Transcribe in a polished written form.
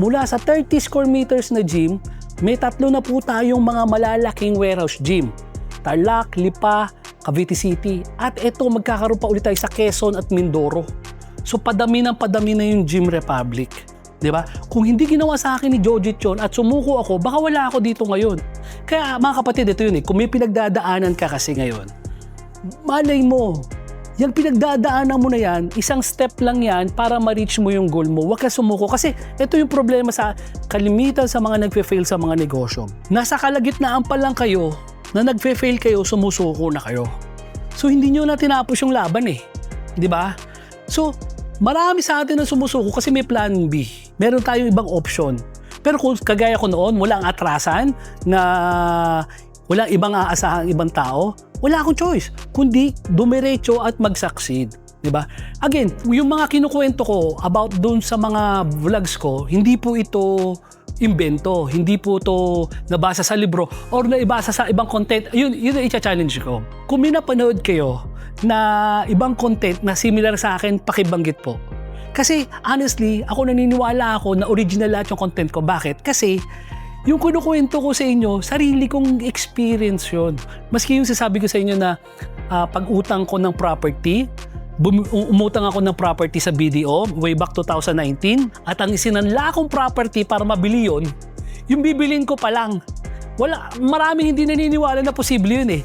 Mula sa 30 square meters na gym, may 3 na po tayong mga malalaking warehouse gym. Tarlac, Lipa, Cavite City. At ito, magkakaroon pa ulit tayo sa Quezon at Mindoro. So padami na yung Gym Republic. 'Di ba? Kung hindi ginawa sa akin ni Jojit yun at sumuko ako, baka wala ako dito ngayon. Kaya mga kapatid, ito yun kung may pinagdadaanan ka kasi ngayon, malay mo, yung pinagdadaanan mo na yan, isang step lang yan para ma-reach mo yung goal mo. Huwag ka sumuko. Kasi ito yung problema sa kalimitan sa mga nagfe-fail sa mga negosyo. Nasa kalagitnaan pa lang kayo na nagfe-fail kayo, sumusuko na kayo. So hindi nyo na tinapos yung laban Di ba? So marami sa atin na sumusuko kasi may plan B. Meron tayong ibang option. Pero kung kagaya ko noon, walang atrasan na walang ibang aasahang ibang tao, wala akong choice kundi dumiretso at mag-succeed, 'di ba? Again, yung mga kinukuwento ko about doon sa mga vlogs ko, hindi po ito imbento, hindi po ito nabasa sa libro or naibasa sa ibang content. Yun ang i-challenge ko. Kung may napanood kayo na ibang content na similar sa akin, pakibanggit po. Kasi honestly, ako naniniwala ako na original lahat yung content ko. Bakit? Kasi yung kinukwento ko sa inyo, sarili kong experience yun. Maski yung sasabi ko sa inyo na pag-utang ko ng property, umutang ako ng property sa BDO way back 2019 at ang isinanla kong property para mabili yun, yung bibilin ko pa lang. Maraming hindi naniniwala na posible yun